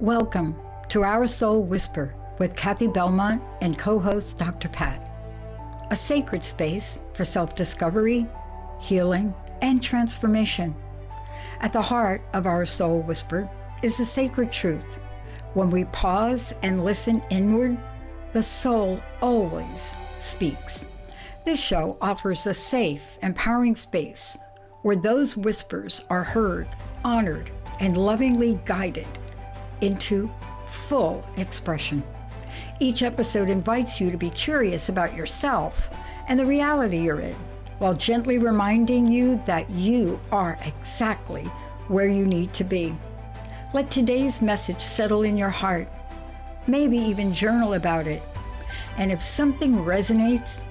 Welcome to Our Soul Whisper with Kathy Belmont and co-host Dr. Pat, a sacred space for self-discovery, healing, and transformation. At the heart of Our Soul Whisper is the sacred truth. When we pause and listen inward, the soul always speaks. This show offers a safe, empowering space where those whispers are heard, honored, and lovingly guided into full expression. Each episode invites you to be curious about yourself and the reality you're in, while gently reminding you that you are exactly where you need to be. Let today's message settle in your heart. Maybe even journal about it. And if something resonates,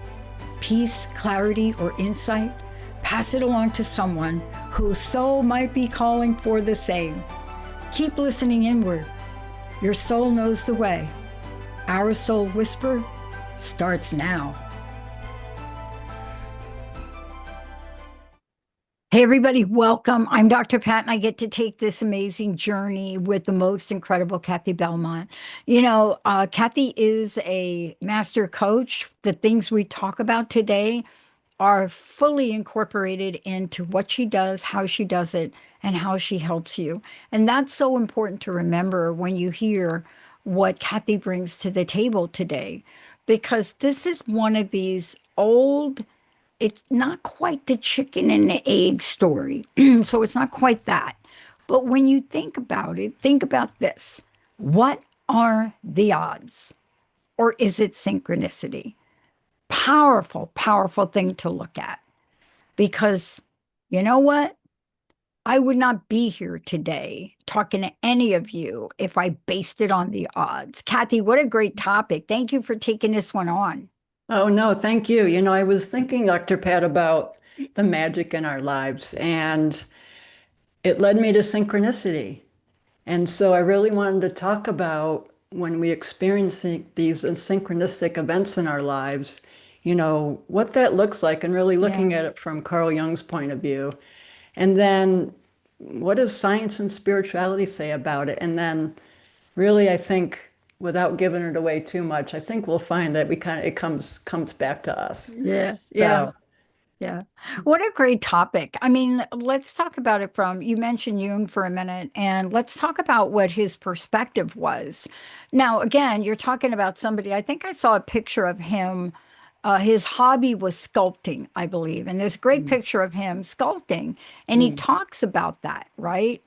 peace, clarity, or insight, pass it along to someone whose soul might be calling for the same. Keep listening inward. Your soul knows the way. Our Soul Whisper starts now. Hey everybody, welcome. I'm Dr. Pat and I get to take this amazing journey with the most incredible Kathy Belmont. Kathy is a master coach. The things we talk about today are fully incorporated into what she does, how she does it, and how she helps you. And that's so important to remember when you hear what Kathy brings to the table today, because this is one of these old, it's not quite the chicken and the egg story. So it's not quite that. But when you think about it, think about this. What are the odds? Or is it synchronicity? Powerful, powerful thing to look at. Because you know what? I would not be here today talking to any of you if I based it on the odds. Kathy, what a great topic. Thank you for taking this one on. Oh, no, thank you. I was thinking, Dr. Pat, about the magic in our lives, and it led me to synchronicity. And so I really wanted to talk about when we experience these synchronistic events in our lives, what that looks like, and really looking at it from Carl Jung's point of view. And then what does science and spirituality say about it? And then really, I think, without giving it away too much, I think we'll find that it comes back to us. Yes. So, Yeah. What a great topic. I mean, let's talk about it from, you mentioned Jung for a minute, and let's talk about what his perspective was. Now, again, you're talking about somebody, I think I saw a picture of him. His hobby was sculpting, I believe. And there's a great mm, picture of him sculpting, and he mm, talks about that, right?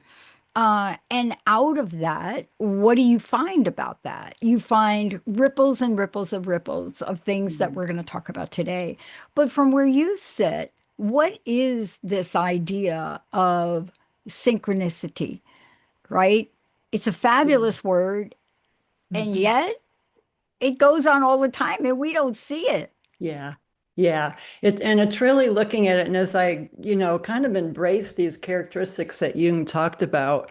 And out of that, what do you find about that? You find ripples and ripples of things that mm. we're going to talk about today. But from where you sit, what is this idea of synchronicity, right? It's a Yeah. fabulous word, and Mhm. yet it goes on all the time and we don't see it. Yeah. Yeah. And it's really looking at it. And as I, kind of embrace these characteristics that Jung talked about,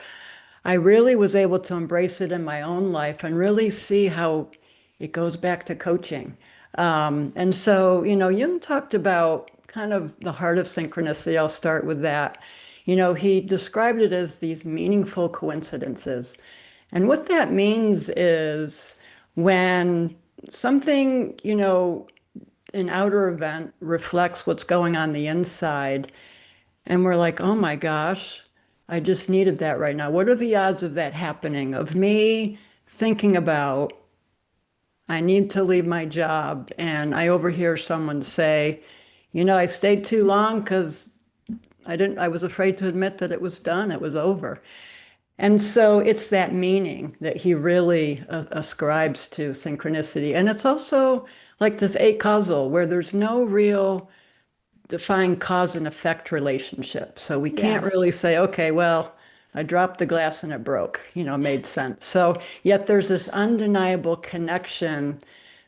I really was able to embrace it in my own life and really see how it goes back to coaching. And so, Jung talked about kind of the heart of synchronicity. I'll start with that. He described it as these meaningful coincidences. And what that means is when something, an outer event reflects what's going on the inside, and we're like, oh my gosh, I just needed that right now. What are the odds of that happening? Of me thinking about, I need to leave my job, and I overhear someone say, I stayed too long because I was afraid to admit that it was done, it was over. And so it's that meaning that he really ascribes to synchronicity. And it's also like this acausal, where there's no real defined cause and effect relationship. So we can't Yes. really say, okay, well, I dropped the glass and it broke, it made sense. So yet there's this undeniable connection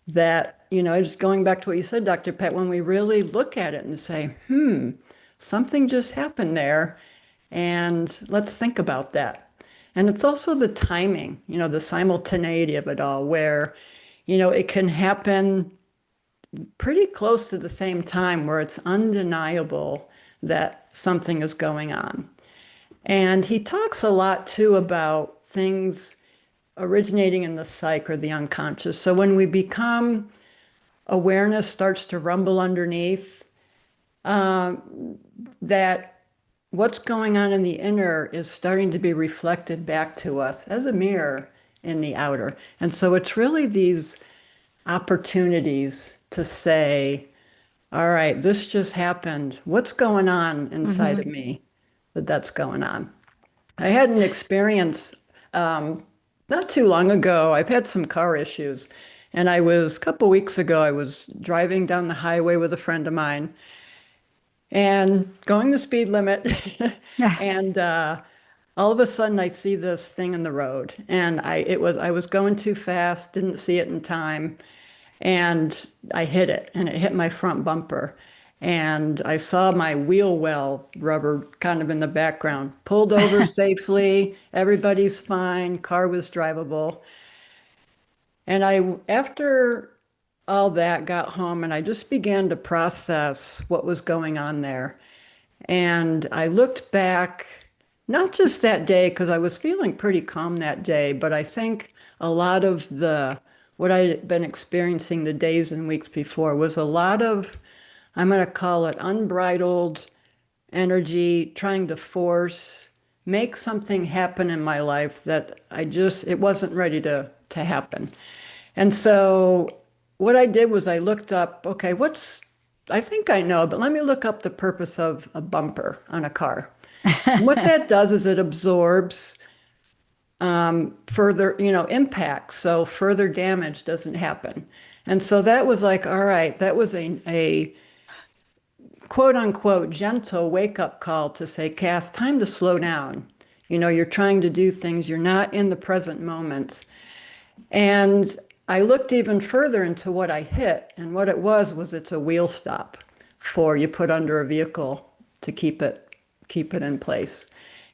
that, just going back to what you said, Dr. Pett, when we really look at it and say, something just happened there, and let's think about that. And it's also the timing, the simultaneity of it all, where, it can happen pretty close to the same time where it's undeniable that something is going on. And he talks a lot too about things originating in the psyche or the unconscious. So when we become awareness starts to rumble underneath, that what's going on in the inner is starting to be reflected back to us as a mirror in the outer. And so it's really these opportunities to say, all right, this just happened. What's going on inside of me that's going on? I had an experience not too long ago. I've had some car issues. And a couple weeks ago, I was driving down the highway with a friend of mine and going the speed limit. Yeah. And all of a sudden, I see this thing in the road. And I was going too fast, didn't see it in time. And I hit it, and it hit my front bumper. And I saw my wheel well rubber kind of in the background. Pulled over safely, everybody's fine, car was drivable. And after all that, got home and I just began to process what was going on there. And I looked back, not just that day, because I was feeling pretty calm that day, but I think a lot of what I had been experiencing the days and weeks before was a lot of, I'm going to call it unbridled energy, trying to make something happen in my life that it wasn't ready to happen. And so what I did was I looked up, okay, I think I know, but let me look up the purpose of a bumper on a car. And what that does is it absorbs further, impacts, so further damage doesn't happen. And so that was like, all right, that was a quote unquote gentle wake up call to say, Kath, time to slow down. You're trying to do things, you're not in the present moment. And I looked even further into what I hit, and what it was it's a wheel stop for you put under a vehicle to keep it in place.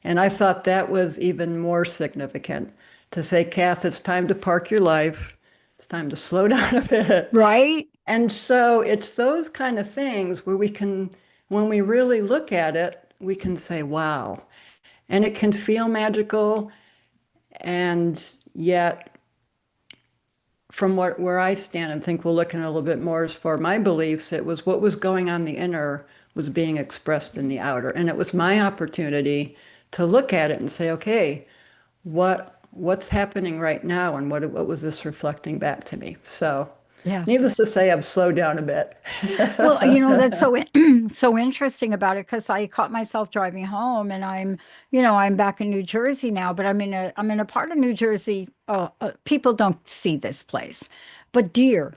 And I thought that was even more significant to say, Kath, it's time to park your life. It's time to slow down a bit. Right? And so it's those kind of things where when we really look at it, we can say, wow. And it can feel magical. And yet, from where I stand and think we'll look in a little bit more as for my beliefs, it was what was going on in the inner was being expressed in the outer. And it was my opportunity to look at it and say, okay, what's happening right now, and what was this reflecting back to me? So Yeah. needless to say, I've slowed down a bit. Well, that's so so interesting about it because I caught myself driving home, and I'm back in New Jersey now, but I'm in a part of New Jersey. People don't see this place, but deer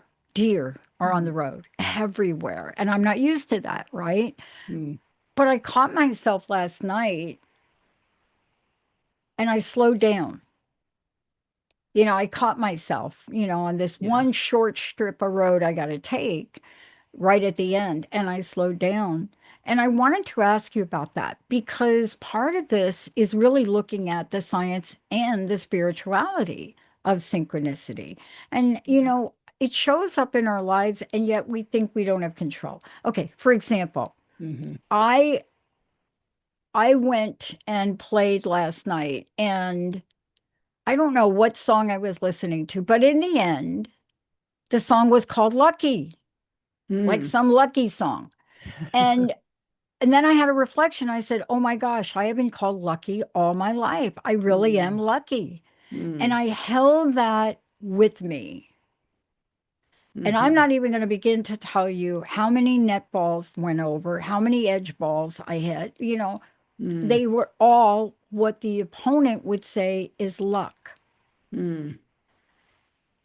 are on the road everywhere, and I'm not used to that, right? Mm, But I caught myself last night, and I slowed down. I caught myself, on this yeah. one short strip of road I got to take right at the end, and I slowed down. And I wanted to ask you about that because part of this is really looking at the science and the spirituality of synchronicity. And, it shows up in our lives, and yet we think we don't have control. Okay, for example, Mm-hmm. I I went and played last night, and I don't know what song I was listening to, but in the end, the song was called Lucky, like Mm, some lucky song. And and then I had a reflection. I said, "Oh my gosh, I have been called lucky all my life. I really am mm, lucky." And mm, I held that with me. And I'm mm-hmm, not even going to begin to tell you how many net balls went over, how many edge balls I hit. mm, They were all what the opponent would say is luck. mm.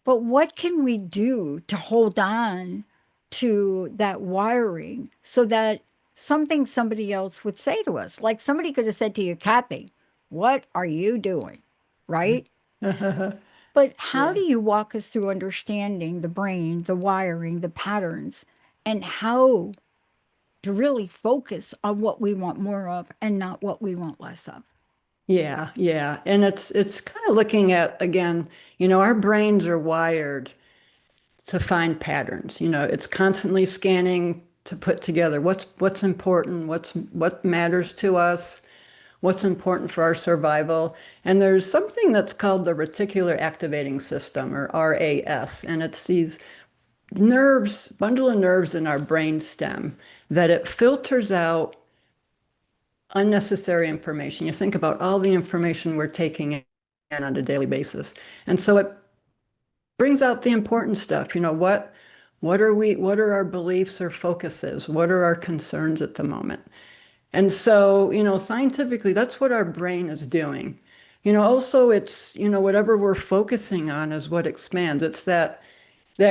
But what can we do to hold on to that wiring so that something somebody else would say to us? Like somebody could have said to you, Kathy, what are you doing? Right? But how Yeah. do you walk us through understanding the brain, the wiring, the patterns, and how to really focus on what we want more of and not what we want less of? Yeah, yeah. And it's kind of looking at again, our brains are wired to find patterns. It's constantly scanning to put together what's important, what matters to us, what's important for our survival. And there's something that's called the reticular activating system, or RAS, and it's these nerves, bundle of nerves in our brain stem that it filters out unnecessary information. You think about all the information we're taking in on a daily basis. And so it brings out the important stuff. What are our beliefs or focuses? What are our concerns at the moment? And so, scientifically, that's what our brain is doing. Also it's, whatever we're focusing on is what expands. It's that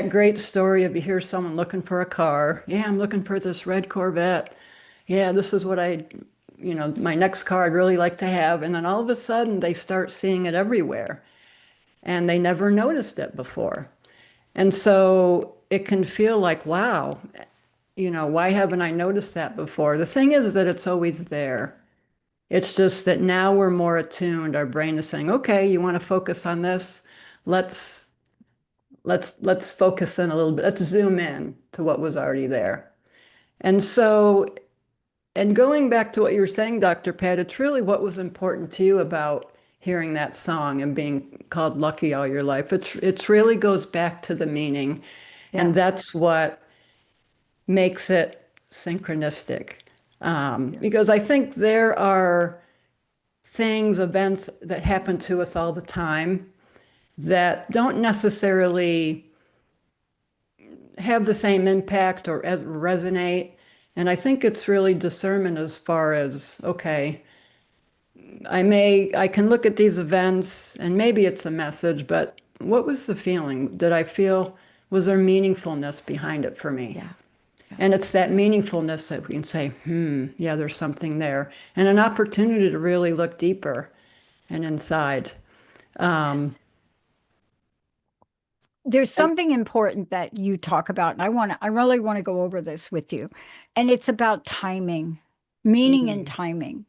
great story of you hear someone looking for a car. Yeah, I'm looking for this red Corvette. Yeah, this is what my next car I'd really like to have. And then all of a sudden they start seeing it everywhere and they never noticed it before. And so it can feel like, wow, why haven't I noticed that before? The thing is that it's always there. It's just that now we're more attuned. Our brain is saying, okay, you want to focus on this? Let's let's focus in a little bit. Let's zoom in to what was already there. And so, and going back to what you were saying, Dr. Pat, it's really what was important to you about hearing that song and being called lucky all your life. It's really goes back to the meaning. And that's what makes it synchronistic. Because I think there are things, events that happen to us all the time that don't necessarily have the same impact or resonate. And I think it's really discernment as far as, okay, I can look at these events and maybe it's a message, but what was the feeling? Was there meaningfulness behind it for me? Yeah. And it's that meaningfulness that we can say, yeah, there's something there. And an opportunity to really look deeper and inside. There's something important that you talk about, and I really want to go over this with you. And it's about timing, meaning and timing.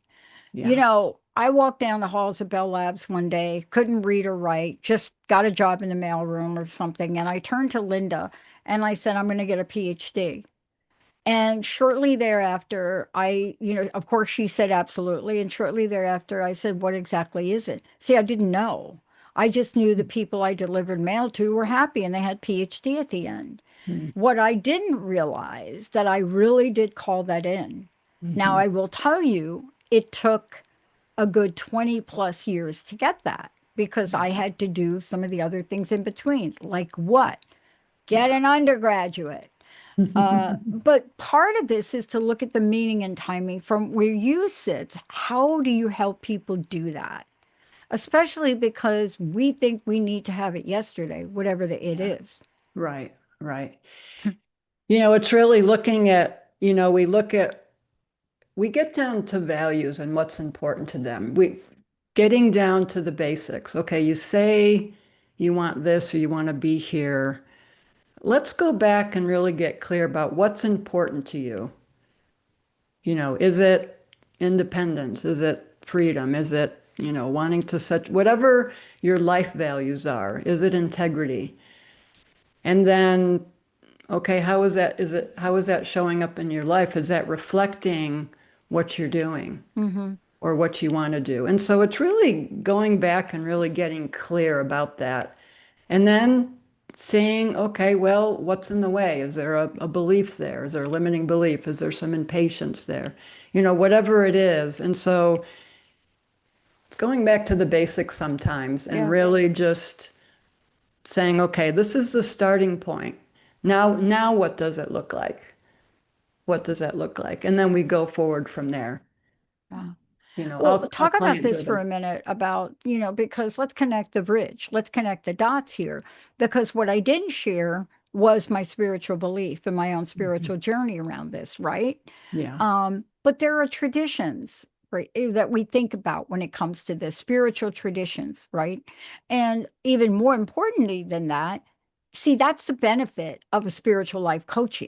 Yeah. I walked down the halls of Bell Labs one day, couldn't read or write, just got a job in the mailroom or something. And I turned to Linda and I said, I'm going to get a PhD. And shortly thereafter, of course, she said absolutely. And shortly thereafter, I said, what exactly is it? See, I didn't know. I just knew the people I delivered mail to were happy and they had PhD at the end. What I didn't realize that I really did call that in. Now, I will tell you, it took a good 20 plus years to get that because I had to do some of the other things in between. Like what? Get an undergraduate. But part of this is to look at the meaning and timing from where you sit. How do you help people do that? Especially because we think we need to have it yesterday, whatever it is. Right, right. It's really looking at, we get down to values and what's important to them. Getting down to the basics. Okay, you say you want this or you want to be here. Let's go back and really get clear about what's important to you. Is it independence? Is it freedom? Is it, wanting to set whatever your life values are? Is it integrity? And then, okay, how is that showing up in your life? Is that reflecting what you're doing or what you want to do? And so it's really going back and really getting clear about that. And then seeing, okay, well, what's in the way? Is there a belief there? Is there a limiting belief? Is there some impatience there? Whatever it is. And so it's going back to the basics sometimes and really just saying, okay, this is the starting point. Now what does it look like? What does that look like? And then we go forward from there. Yeah. I'll Well, talk about client this for driven. a minute about, because let's connect the bridge. Let's connect the dots here. Because what I didn't share was my spiritual belief and my own spiritual journey around this, right? Yeah. But there are traditions, right, that we think about when it comes to this, spiritual traditions, right? And even more importantly than that, see, that's the benefit of a spiritual life coach,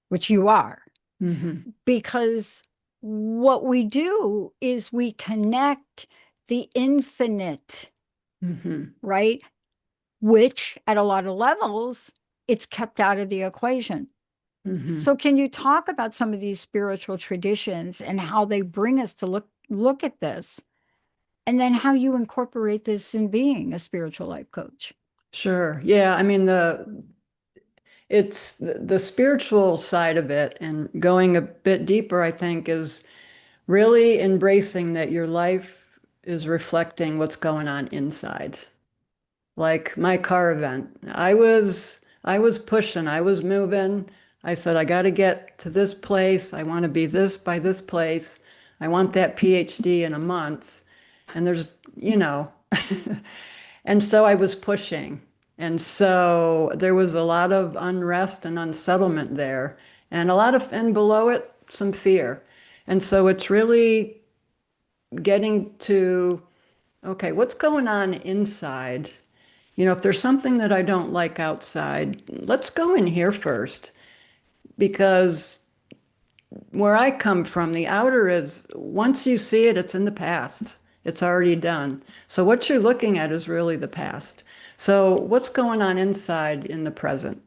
which you are, Mm-hmm. because what we do is we connect the infinite, Mm-hmm. right? Which at a lot of levels, it's kept out of the equation. Hmm. So can you talk about some of these spiritual traditions and how they bring us to look at this, and then how you incorporate this in being a spiritual life coach? Sure. Yeah. I mean, the spiritual side of it and going a bit deeper, I think, is really embracing that your life is reflecting what's going on inside. Like my car event, I was pushing, I was moving. I said, I got to get to this place. I want to be this by this place. I want that PhD in a month. And there's, you know, and so I was pushing. And so there was a lot of unrest and unsettlement there, and and below it, some fear. And so it's really getting to, okay, what's going on inside? If there's something that I don't like outside, let's go in here first. Because where I come from, the outer is, once you see it, it's in the past. It's already done. So what you're looking at is really the past. So what's going on inside in the present?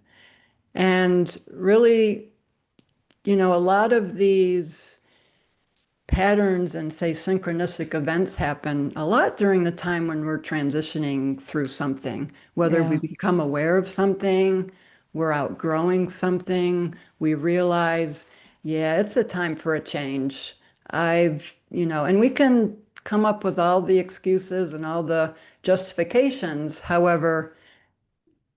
And really, a lot of these patterns and say synchronistic events happen a lot during the time when we're transitioning through something, whether we Yeah. become aware of something, we're outgrowing something, we realize, yeah, it's a time for a change. And we can come up with all the excuses and all the justifications. However,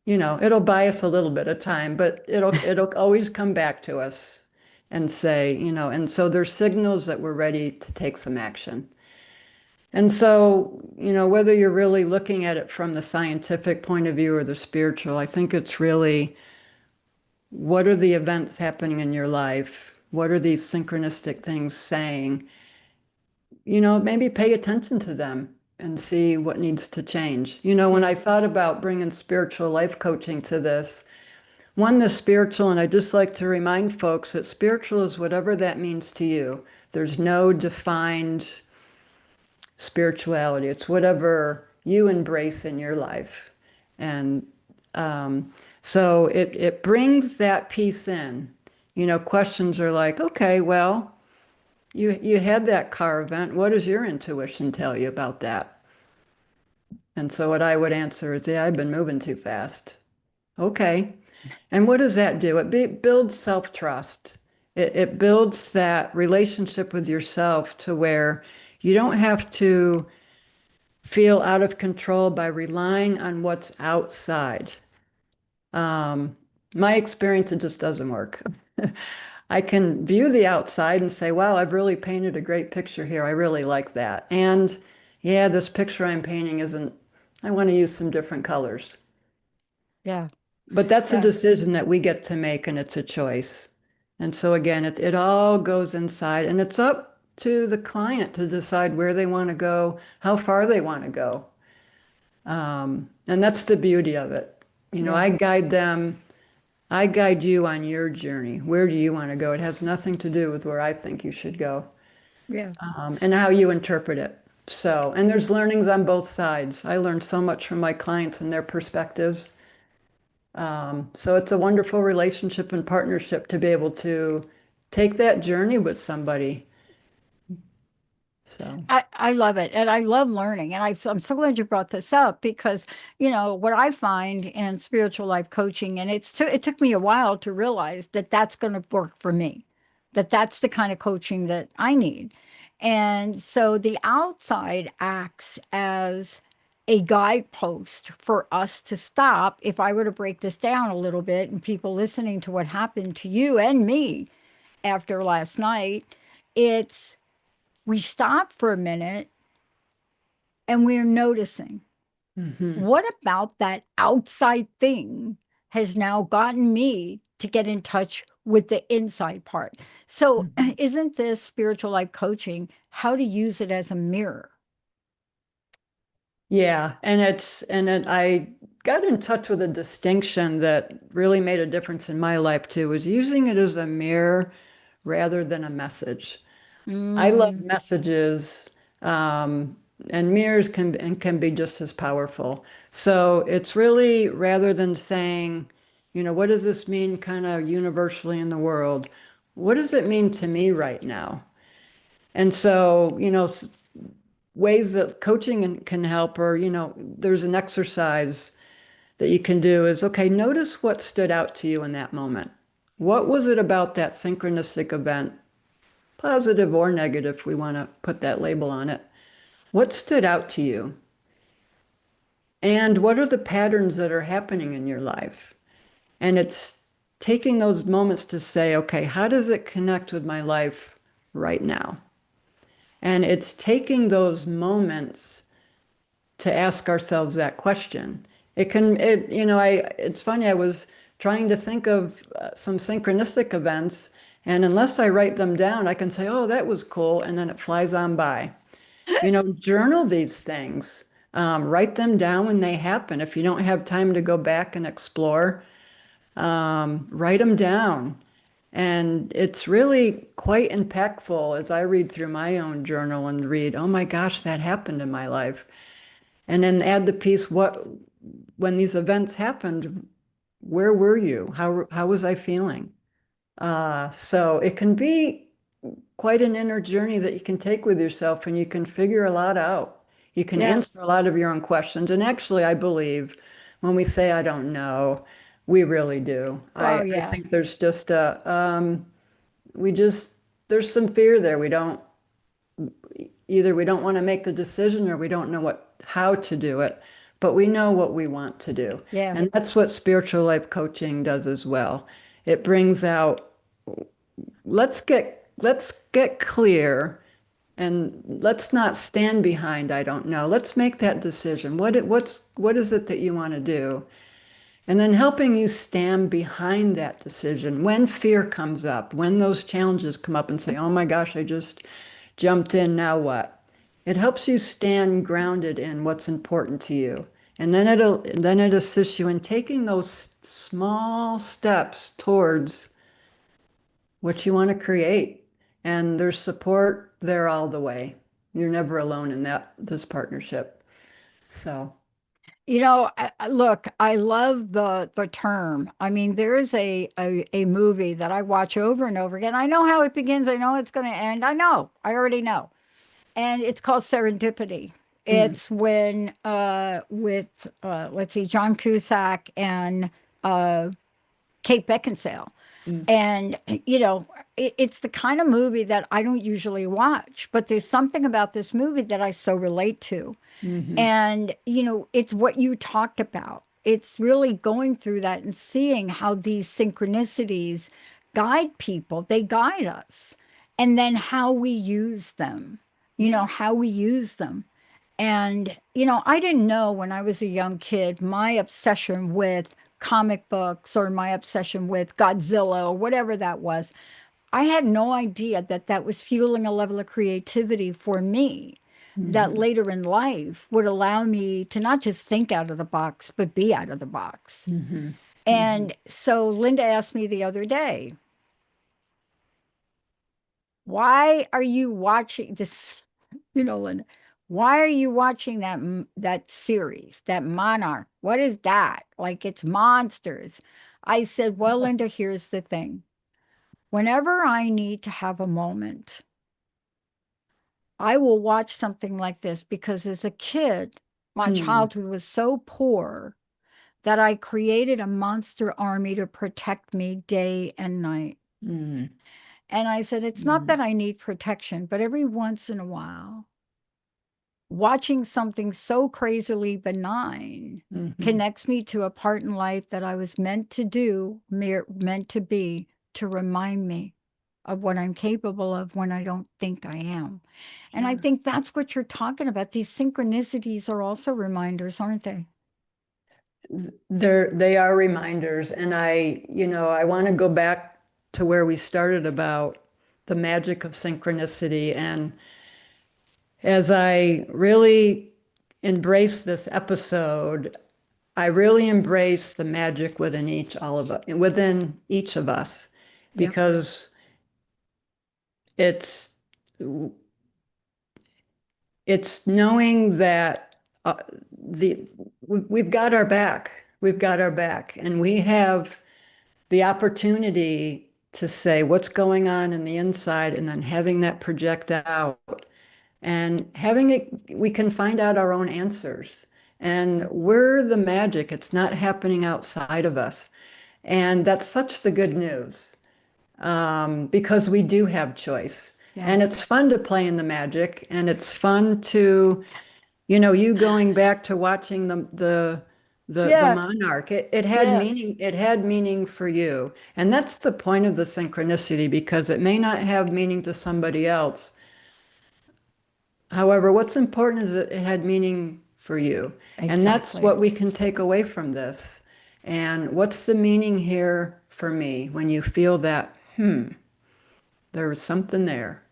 it'll buy us a little bit of time, but it'll always come back to us and say, and so there's signals that we're ready to take some action. And so, whether you're really looking at it from the scientific point of view or the spiritual, I think it's really what are the events happening in your life? What are these synchronistic things saying? Maybe pay attention to them and see what needs to change. When I Yeah. thought about bringing spiritual life coaching to this, one, the spiritual, and I just like to remind folks that spiritual is whatever that means to you. There's no defined spirituality. It's whatever you embrace in your life. And um, so it brings that piece in. Questions are like, okay, well, you had that car event. What does your intuition tell you about that? And so what I would answer is, yeah, I've been moving too fast. Okay. And what does that do? It builds self-trust. It builds that relationship with yourself to where you don't have to feel out of control by relying on what's outside. Um, my experience, it just doesn't work. I can view the outside and say, wow, I've really painted a great picture here. I really like that. And yeah, this picture I'm painting isn't, I want to use some different colors. Yeah. But that's a Yeah. decision that we get to make, and it's a choice. And so again, it all goes inside, and it's up to the client to decide where they want to go, how far they want to go. And that's the beauty of it. Yeah. I guide them, I guide you on your journey. Where do you want to go? It has nothing to do with where I think you should go, Yeah. and how you interpret it. So, and there's learnings on both sides. I learned so much from my clients and their perspectives. So it's a wonderful relationship and partnership to be able to take that journey with somebody. So, I love it. And I love learning. And I'm so glad you brought this up because, what I find in spiritual life coaching, and it took me a while to realize that that's going to work for me, that that's the kind of coaching that I need. And so the outside acts as a guidepost for us to stop. If I were to break this down a little bit and people listening to what happened to you and me after last night, it's we stop for a minute and we're noticing mhm. what about that outside thing has now gotten me to get in touch with the inside part. So, Mhm. isn't this spiritual life coaching how to use it as a mirror? Yeah, and I got in touch with a distinction that really made a difference in my life too, was using it as a mirror rather than a message. I love Mm, messages, um, and mirrors can be just as powerful. So it's really rather than saying, What does this mean kind of universally in the world? What does it mean to me right now? And so, ways that coaching can help, or, there's an exercise that you can do is, okay, notice what stood out to you in that moment. What was it about that synchronistic event, positive or negative, if we want to put that label on it? What stood out to you? And what are the patterns that are happening in your life? And it's taking those moments to say, okay, how does it connect with my life right now? And it's taking those moments to ask ourselves that question. It's funny, I was trying to think of some synchronistic events, and unless I write them down, I can say, oh, that was cool, and then it flies on by. Journal these things. Write them down when they happen. If you don't have time to go back and explore, write them down. And it's really quite impactful as I read through my own journal and read, oh my gosh, that happened in my life. And then add the piece, when these events happened, where were you? How was I feeling? So it can be quite an inner journey that you can take with yourself, and you can figure a lot out. You can Yeah. answer a lot of your own questions. And actually, I believe when we say, I don't know, we really do. Oh, I yeah. think there's just we just, there's some fear there. Either we don't want to make the decision, or we don't know how to do it, but we know what we want to do. Yeah. And that's what spiritual life coaching does as well. It brings out, let's get clear, and let's not stand behind I don't know. Let's make that decision. What is it that you want to do? And then helping you stand behind that decision when fear comes up, when those challenges come up, and say, oh my gosh, I just jumped in, now what? It helps you stand grounded in what's important to you. And then it assists you in taking those small steps towards what you want to create. And there's support there all the way. You're never alone in this partnership. So, Look, I love the term. I mean, there is a movie that I watch over and over again. I know how it begins. I know it's going to end. I know. I already know. And it's called Serendipity. mm, It's when with let's see, John Cusack and uh, Kate Beckinsale. mm, And, it's the kind of movie that I don't usually watch, but there's something about this movie that I so relate to. mhm, And, it's what you talked about. It's really going through that and seeing how these synchronicities guide people, they guide us, and then how we use them, yeah. how we use them. And, I didn't know when I was a young kid, my obsession with comic books or my obsession with Godzilla or whatever that was. I had no idea that that was fueling a level of creativity for me that Mhm, later in life would allow me to not just think out of the box, but be out of the box. mhm, mhm. And so Linda asked me the other day, why are you watching this? Linda, why are you watching that series, that Monarch? What is that? Like it's monsters. I said, well, Linda, here's the thing. Whenever I need to have a moment, I will watch something like this because as a kid, my Mm, childhood was so poor that I created a monster army to protect me day and night. mm, And I said, it's not mm, that I need protection, but every once in a while, watching something so crazily benign mhm. connects me to a part in life that I was meant to do, meant to be, to remind me of what I'm capable of when I don't think I am. And I Sure. think that's what you're talking about. These synchronicities are also reminders, aren't they? They are reminders. And I want to go back to where we started about the magic of synchronicity. And as I really embrace this episode, I really embrace the magic within each of us, Yep. because it's it's knowing that the we've got our back. we've got our back, and we have the opportunity to say what's going on in the inside and then having that project out and having it, we can find out our own answers. And we're the magic. It's not happening outside of us. And that's such the good news, because we do have choice. Yeah. And it's fun to play in the magic. And it's fun to, you going back to watching the Yeah. monarch, it had Yeah. meaning, it had meaning for you. And that's the point of the synchronicity, because it may not have meaning to somebody else. However, what's important is that it had meaning for you. And that's Exactly. what we can take away from this. And what's the meaning here for me when you feel that, there was something there,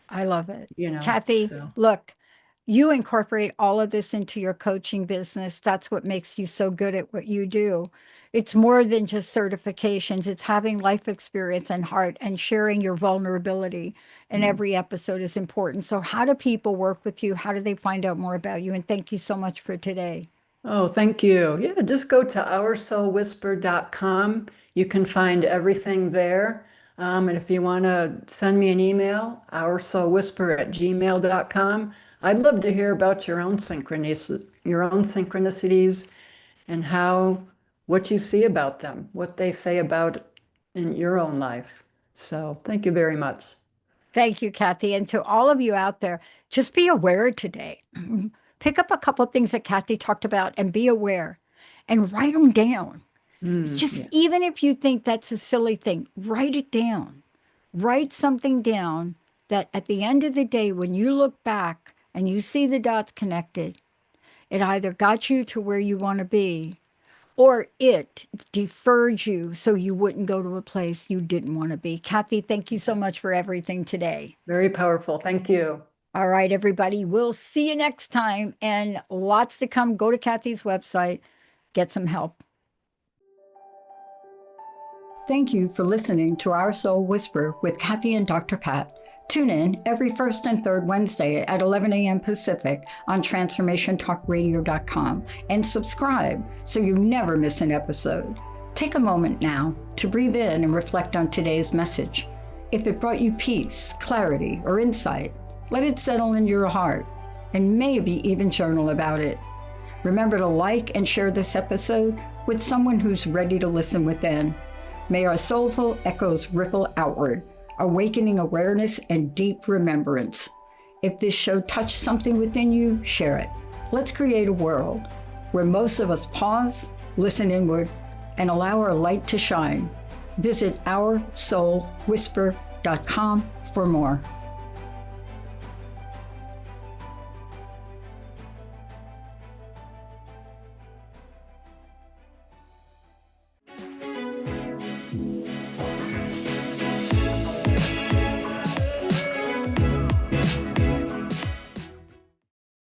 I love it. Kathy, so. look, you incorporate all of this into your coaching business. That's what makes you so good at what you do. It's more than just certifications, it's having life experience and heart and sharing your vulnerability. And every episode is important. So, how do people work with you? How do they find out more about you? And thank you so much for today. Oh, thank you. Yeah, just go to OurSoulWhisper.com. You can find everything there. And if you want to send me an email, OurSoulWhisper@gmail.com. I'd love to hear about your own synchronicities, and what you see about them, what they say about in your own life. So thank you very much. Thank you, Kathy. And to all of you out there, just be aware today. Pick up a couple of things that Kathy talked about and be aware and write them down. It's just, Yeah. even if you think that's a silly thing, write it down. Write something down that at the end of the day, when you look back and you see the dots connected, it either got you to where you want to be or it deferred you so you wouldn't go to a place you didn't want to be. Kathy, thank you so much for everything today. Very powerful. Thank you. All right, everybody, we'll see you next time, and lots to come. Go to Kathy's website, get some help. Thank you for listening to Our Soul Whisper with Kathy and Dr. Pat. Tune in every first and third Wednesday at 11 a.m. Pacific on TransformationTalkRadio.com and subscribe so you never miss an episode. Take a moment now to breathe in and reflect on today's message. If it brought you peace, clarity, or insight, let it settle in your heart and maybe even journal about it. Remember to like and share this episode with someone who's ready to listen within. May our soulful echoes ripple outward, awakening awareness and deep remembrance. If this show touched something within you, share it. Let's create a world where most of us pause, listen inward, and allow our light to shine. Visit OurSoulWhisper.com for more.